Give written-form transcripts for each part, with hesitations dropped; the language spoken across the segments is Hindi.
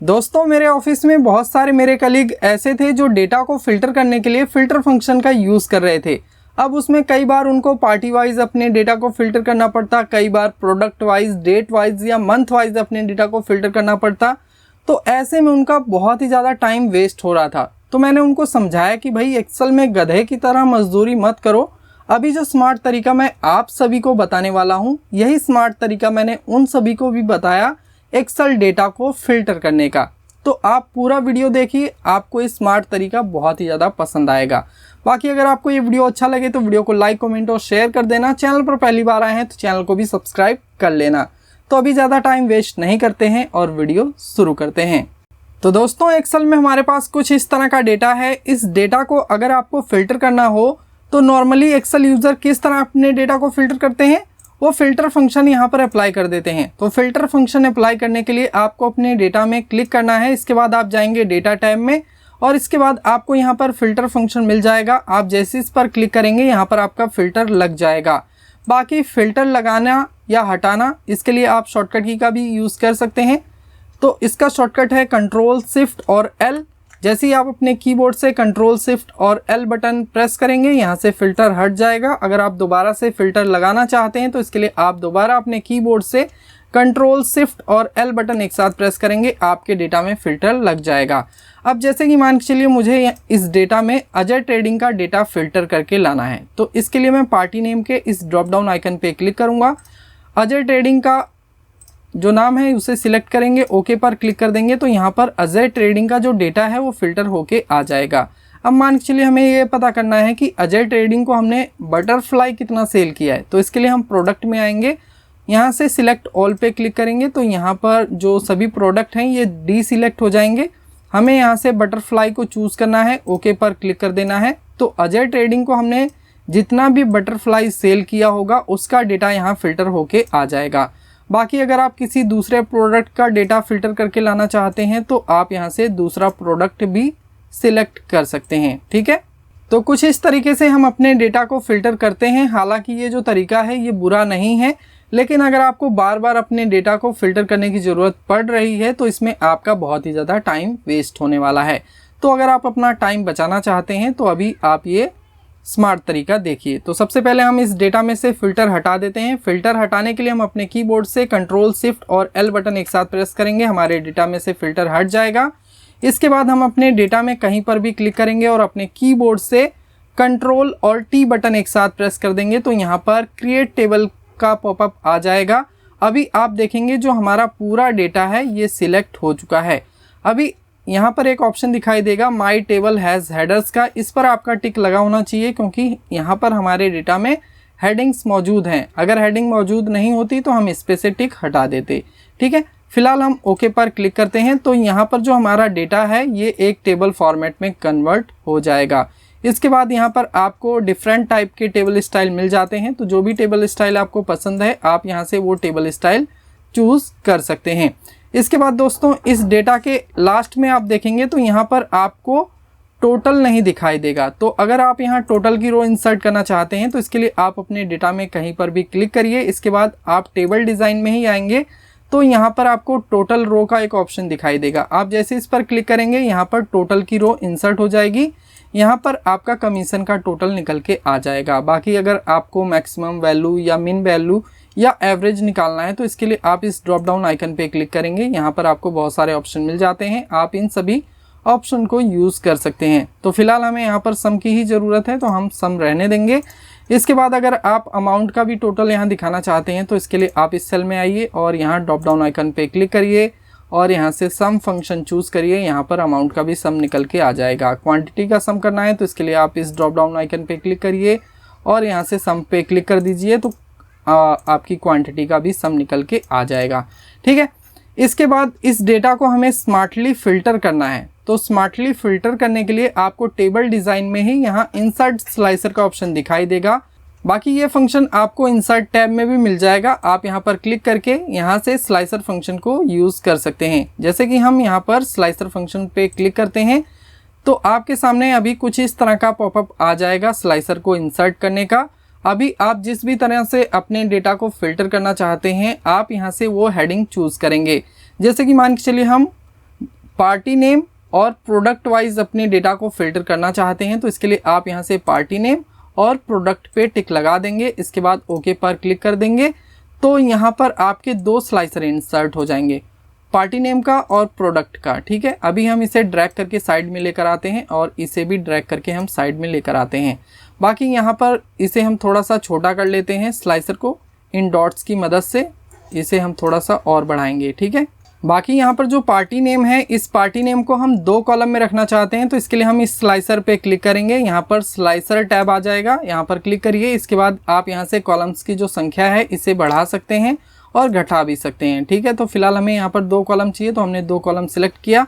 दोस्तों मेरे ऑफिस में बहुत सारे मेरे कलीग ऐसे थे जो डेटा को फिल्टर करने के लिए फिल्टर फंक्शन का यूज़ कर रहे थे। अब उसमें कई बार उनको पार्टी वाइज अपने डेटा को फिल्टर करना पड़ता, कई बार प्रोडक्ट वाइज, डेट वाइज या मंथ वाइज अपने डेटा को फिल्टर करना पड़ता। तो ऐसे में उनका बहुत ही ज़्यादा टाइम वेस्ट हो रहा था। तो मैंने उनको समझाया कि भाई एक्सेल में गधे की तरह मजदूरी मत करो। अभी जो स्मार्ट तरीका मैं आप सभी को बताने वाला हूँ, यही स्मार्ट तरीका मैंने उन सभी को भी बताया एक्सेल डेटा को फिल्टर करने का। तो आप पूरा वीडियो देखिए, आपको ये स्मार्ट तरीका बहुत ही ज़्यादा पसंद आएगा। बाकी अगर आपको ये वीडियो अच्छा लगे तो वीडियो को लाइक, कमेंट और शेयर कर देना। चैनल पर पहली बार आए हैं तो चैनल को भी सब्सक्राइब कर लेना। तो अभी ज़्यादा टाइम वेस्ट नहीं करते हैं और वीडियो शुरू करते हैं। तो दोस्तों एक्सेल में हमारे पास कुछ इस तरह का डेटा है। इस डेटा को अगर आपको फिल्टर करना हो तो नॉर्मली एक्सेल यूज़र किस तरह अपने डेटा को फिल्टर करते हैं, वो फिल्टर फंक्शन यहाँ पर अप्लाई कर देते हैं। तो फिल्टर फंक्शन अप्लाई करने के लिए आपको अपने डेटा में क्लिक करना है। इसके बाद आप जाएंगे डेटा टैब में और इसके बाद आपको यहाँ पर फिल्टर फंक्शन मिल जाएगा। आप जैसे इस पर क्लिक करेंगे यहाँ पर आपका फ़िल्टर लग जाएगा। बाकी फ़िल्टर लगाना या हटाना, इसके लिए आप शॉर्टकट की का भी यूज़ कर सकते हैं। तो इसका शॉर्टकट है कंट्रोल शिफ्ट और एल। जैसे ही आप अपने कीबोर्ड से कंट्रोल शिफ्ट और एल बटन प्रेस करेंगे यहाँ से फ़िल्टर हट जाएगा। अगर आप दोबारा से फ़िल्टर लगाना चाहते हैं तो इसके लिए आप दोबारा अपने कीबोर्ड से कंट्रोल शिफ्ट और एल बटन एक साथ प्रेस करेंगे, आपके डेटा में फ़िल्टर लग जाएगा। अब जैसे कि मान के चलिए मुझे इस डेटा में अजय ट्रेडिंग का डेटा फ़िल्टर करके लाना है, तो इसके लिए मैं पार्टी नेम के इस ड्रॉप डाउन आइकन पर क्लिक करूँगा। अजय ट्रेडिंग का जो नाम है उसे सिलेक्ट करेंगे, ओके पर क्लिक कर देंगे तो यहाँ पर अजय ट्रेडिंग का जो डेटा है वो फिल्टर होके आ जाएगा। अब मान के चलिए हमें ये पता करना है कि अजय ट्रेडिंग को हमने बटरफ्लाई कितना सेल किया है। तो इसके लिए हम प्रोडक्ट में आएंगे, यहाँ से सिलेक्ट ऑल पे क्लिक करेंगे तो यहाँ पर जो सभी प्रोडक्ट हैं ये डी सिलेक्ट हो जाएंगे। हमें यहाँ से बटरफ्लाई को चूज़ करना है, ओके पर क्लिक कर देना है। तो अजय ट्रेडिंग को हमने जितना भी बटरफ्लाई सेल किया होगा उसका डेटा यहाँ फिल्टर होके आ जाएगा। बाकी अगर आप किसी दूसरे प्रोडक्ट का डेटा फिल्टर करके लाना चाहते हैं तो आप यहाँ से दूसरा प्रोडक्ट भी सिलेक्ट कर सकते हैं। ठीक है, तो कुछ इस तरीके से हम अपने डेटा को फिल्टर करते हैं। हालांकि ये जो तरीका है ये बुरा नहीं है, लेकिन अगर आपको बार बार अपने डेटा को फिल्टर करने की ज़रूरत पड़ रही है तो इसमें आपका बहुत ही ज़्यादा टाइम वेस्ट होने वाला है। तो अगर आप अपना टाइम बचाना चाहते हैं तो अभी आप ये स्मार्ट तरीका देखिए। तो सबसे पहले हम इस डेटा में से फ़िल्टर हटा देते हैं। फ़िल्टर हटाने के लिए हम अपने कीबोर्ड से कंट्रोल शिफ्ट और एल बटन एक साथ प्रेस करेंगे, हमारे डेटा में से फ़िल्टर हट जाएगा। इसके बाद हम अपने डेटा में कहीं पर भी क्लिक करेंगे और अपने कीबोर्ड से कंट्रोल और टी बटन एक साथ प्रेस कर देंगे तो यहाँ पर क्रिएट टेबल का पॉपअप आ जाएगा। अभी आप देखेंगे जो हमारा पूरा डेटा है ये सिलेक्ट हो चुका है। अभी यहाँ पर एक ऑप्शन दिखाई देगा माई टेबल हैज़ हेडर्स का, इस पर आपका टिक लगा होना चाहिए क्योंकि यहाँ पर हमारे डेटा में हेडिंग्स मौजूद हैं। अगर हेडिंग मौजूद नहीं होती तो हम इस पे से टिक हटा देते। ठीक है, फिलहाल हम ओके पर क्लिक करते हैं तो यहाँ पर जो हमारा डेटा है ये एक टेबल फॉर्मेट में कन्वर्ट हो जाएगा। इसके बाद यहाँ पर आपको डिफरेंट टाइप के टेबल स्टाइल मिल जाते हैं। तो जो भी टेबल स्टाइल आपको पसंद है आप यहाँ से वो टेबल स्टाइल चूज़ कर सकते हैं। इसके बाद दोस्तों इस डेटा के लास्ट में आप देखेंगे तो यहाँ पर आपको टोटल नहीं दिखाई देगा। तो अगर आप यहाँ टोटल की रो इंसर्ट करना चाहते हैं तो इसके लिए आप अपने डेटा में कहीं पर भी क्लिक करिए। इसके बाद आप टेबल डिज़ाइन में ही आएंगे तो यहाँ पर आपको टोटल रो का एक ऑप्शन दिखाई देगा। आप जैसे इस पर क्लिक करेंगे यहाँ पर टोटल की रो इंसर्ट हो जाएगी। यहाँ पर आपका कमीशन का टोटल निकल के आ जाएगा। बाकी अगर आपको मैक्सिमम वैल्यू या मिन वैल्यू या एवरेज निकालना है तो इसके लिए आप इस ड्रॉप डाउन आइकन पे क्लिक करेंगे। यहाँ पर आपको बहुत सारे ऑप्शन मिल जाते हैं, आप इन सभी ऑप्शन को यूज़ कर सकते हैं। तो फिलहाल हमें यहाँ पर सम की ही ज़रूरत है तो हम सम रहने देंगे। इसके बाद अगर आप अमाउंट का भी टोटल यहाँ दिखाना चाहते हैं तो इसके लिए आप इस सेल में आइए और यहाँ ड्रॉप डाउन आइकन पे क्लिक करिए और यहाँ से सम फंक्शन चूज़ करिए। यहाँ पर अमाउंट का भी सम निकल के आ जाएगा। क्वांटिटी का सम करना है तो इसके लिए आप इस ड्रॉप डाउन आइकन पे क्लिक करिए और यहाँ से सम पे क्लिक कर दीजिए तो आपकी क्वांटिटी का भी सम निकल के आ जाएगा। ठीक है, इसके बाद इस डेटा को हमें स्मार्टली फ़िल्टर करना है। तो स्मार्टली फ़िल्टर करने के लिए आपको टेबल डिज़ाइन में ही यहाँ इंसर्ट स्लाइसर का ऑप्शन दिखाई देगा। बाकी ये फंक्शन आपको इंसर्ट टैब में भी मिल जाएगा। आप यहाँ पर क्लिक करके यहाँ से स्लाइसर फंक्शन को यूज़ कर सकते हैं। जैसे कि हम यहाँ पर स्लाइसर फंक्शन पे क्लिक करते हैं तो आपके सामने अभी कुछ इस तरह का पॉपअप आ जाएगा स्लाइसर को इंसर्ट करने का। अभी आप जिस भी तरह से अपने डेटा को फिल्टर करना चाहते हैं आप यहाँ से वो हेडिंग चूज़ करेंगे। जैसे कि मान के चलिए हम पार्टी नेम और प्रोडक्ट वाइज अपने डेटा को फिल्टर करना चाहते हैं तो इसके लिए आप यहाँ से पार्टी नेम और प्रोडक्ट पे टिक लगा देंगे। इसके बाद ओके पर क्लिक कर देंगे तो यहाँ पर आपके 2 स्लाइसर इंसर्ट हो जाएंगे, पार्टी नेम का और प्रोडक्ट का। ठीक है, अभी हम इसे ड्रैग करके साइड में लेकर आते हैं और इसे भी ड्रैग करके हम साइड में लेकर आते हैं। बाकी यहाँ पर इसे हम थोड़ा सा छोटा कर लेते हैं स्लाइसर को, इन डॉट्स की मदद से इसे हम थोड़ा सा और बढ़ाएंगे। ठीक है, बाकी यहाँ पर जो पार्टी नेम है, इस पार्टी नेम को हम 2 कॉलम में रखना चाहते हैं तो इसके लिए हम इस स्लाइसर पे क्लिक करेंगे। यहाँ पर स्लाइसर टैब आ जाएगा, यहाँ पर क्लिक करिए। इसके बाद आप यहाँ से कॉलम्स की जो संख्या है इसे बढ़ा सकते हैं और घटा भी सकते हैं। ठीक है, तो फिलहाल हमें यहाँ पर 2 कॉलम चाहिए तो हमने 2 कॉलम सिलेक्ट किया।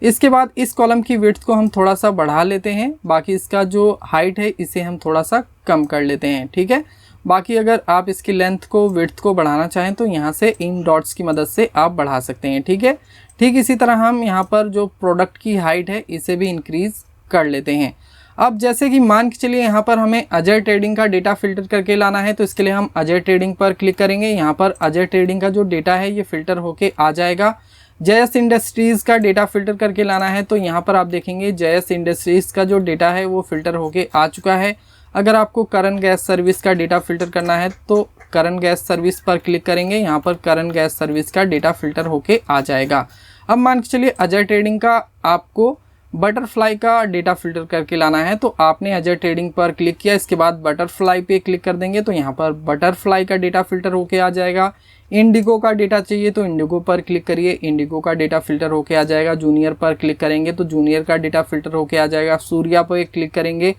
इसके बाद इस कॉलम की विड्थ को हम थोड़ा सा बढ़ा लेते हैं, बाकी इसका जो हाइट है इसे हम थोड़ा सा कम कर लेते हैं। ठीक है, बाकी अगर आप इसकी लेंथ को विड्थ को बढ़ाना चाहें तो यहाँ से इन डॉट्स की मदद से आप बढ़ा सकते हैं। ठीक है, ठीक इसी तरह हम यहाँ पर जो प्रोडक्ट की हाइट है इसे भी इंक्रीज़ कर लेते हैं। अब जैसे कि मान के चलिए यहाँ पर हमें अजय ट्रेडिंग का डेटा फिल्टर करके लाना है तो इसके लिए हम अजय ट्रेडिंग पर क्लिक करेंगे। यहाँ पर अजय ट्रेडिंग का जो डेटा है ये फिल्टर होके आ जाएगा। जयस इंडस्ट्रीज़ का डेटा फिल्टर करके लाना है तो यहाँ पर आप देखेंगे जयस इंडस्ट्रीज़ का जो डेटा है वो फिल्टर होके आ चुका है। अगर आपको करण गैस सर्विस का डेटा फिल्टर करना है तो करण गैस सर्विस पर क्लिक करेंगे, यहाँ पर करण गैस सर्विस का डेटा फिल्टर होके आ जाएगा। अब मान के चलिए अजय ट्रेडिंग का आपको बटरफ्लाई का डेटा फिल्टर करके लाना है तो आपने अजय ट्रेडिंग पर क्लिक किया, इसके बाद बटरफ्लाई पे क्लिक कर देंगे तो यहाँ पर बटरफ्लाई का डेटा फिल्टर होके आ जाएगा। इंडिगो का डेटा चाहिए तो इंडिगो पर क्लिक करिए, इंडिगो का डेटा फिल्टर होके आ जाएगा। जूनियर पर क्लिक करेंगे तो जूनियर का डेटा फिल्टर होके आ जाएगा। सूर्या पर क्लिक करेंगे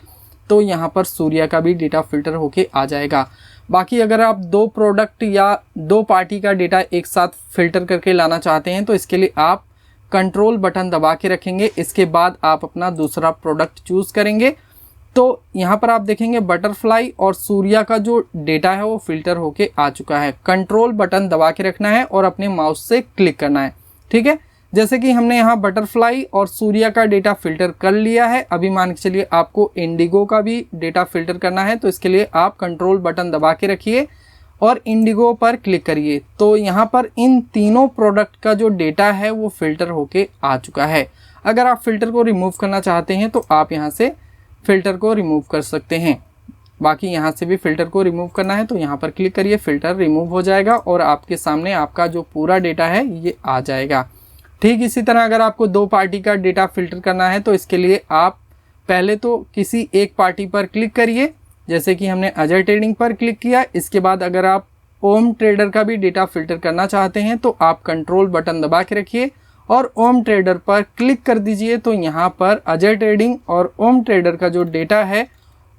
तो यहाँ पर सूर्या का भी डेटा फिल्टर होके आ जाएगा। बाकी अगर आप 2 प्रोडक्ट या 2 पार्टी का डेटा एक साथ फिल्टर करके लाना चाहते हैं तो इसके लिए आप कंट्रोल बटन दबा के रखेंगे। इसके बाद आप अपना दूसरा प्रोडक्ट चूज़ करेंगे तो यहाँ पर आप देखेंगे बटरफ्लाई और सूर्या का जो डेटा है वो फिल्टर होके आ चुका है। कंट्रोल बटन दबा के रखना है और अपने माउस से क्लिक करना है। ठीक है, जैसे कि हमने यहाँ बटरफ्लाई और सूर्या का डेटा फिल्टर कर लिया है। अभी मान के चलिए आपको इंडिगो का भी डेटा फिल्टर करना है तो इसके लिए आप कंट्रोल बटन दबा के रखिए और इंडिगो पर क्लिक करिए तो यहाँ पर इन तीनों प्रोडक्ट का जो डेटा है वो फिल्टर होके आ चुका है। अगर आप फिल्टर को रिमूव करना चाहते हैं तो आप यहाँ से फ़िल्टर को रिमूव कर सकते हैं। बाकी यहाँ से भी फ़िल्टर को रिमूव करना है तो यहाँ पर क्लिक करिए, फ़िल्टर रिमूव हो जाएगा और आपके सामने आपका जो पूरा डेटा है ये आ जाएगा। ठीक इसी तरह अगर आपको 2 पार्टी का डेटा फिल्टर करना है तो इसके लिए आप पहले तो किसी एक पार्टी पर क्लिक करिए, जैसे कि हमने अजय ट्रेडिंग पर क्लिक किया। इसके बाद अगर आप ओम ट्रेडर का भी डेटा फिल्टर करना चाहते हैं तो आप कंट्रोल बटन दबा के रखिए और ओम ट्रेडर पर क्लिक कर दीजिए तो यहाँ पर अजय ट्रेडिंग और ओम ट्रेडर का जो डेटा है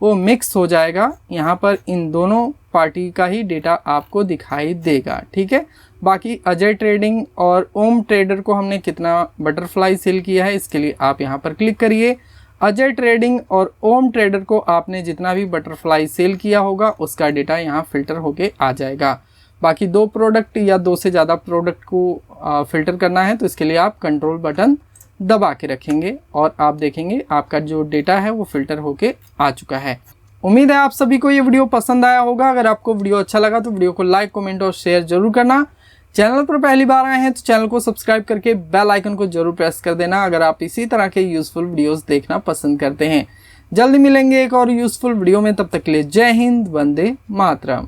वो मिक्स हो जाएगा। यहाँ पर इन दोनों पार्टी का ही डेटा आपको दिखाई देगा। ठीक है, बाकी अजय ट्रेडिंग और ओम ट्रेडर को हमने कितना बटरफ्लाई सेल किया है इसके लिए आप यहाँ पर क्लिक करिए। अजय ट्रेडिंग और ओम ट्रेडर को आपने जितना भी बटरफ्लाई सेल किया होगा उसका डेटा यहाँ फिल्टर होके आ जाएगा। बाकी 2 प्रोडक्ट या 2 से ज़्यादा प्रोडक्ट को फ़िल्टर करना है तो इसके लिए आप कंट्रोल बटन दबा के रखेंगे और आप देखेंगे आपका जो डेटा है वो फिल्टर होके आ चुका है। उम्मीद है आप सभी को ये वीडियो पसंद आया होगा। अगर आपको वीडियो अच्छा लगा तो वीडियो को लाइक, कमेंट और शेयर जरूर करना। चैनल पर पहली बार आए हैं तो चैनल को सब्सक्राइब करके बेल आइकन को जरूर प्रेस कर देना अगर आप इसी तरह के यूज़फुल वीडियोस देखना पसंद करते हैं। जल्दी मिलेंगे एक और यूज़फुल वीडियो में, तब तक के लिए जय हिंद, वंदे मातरम।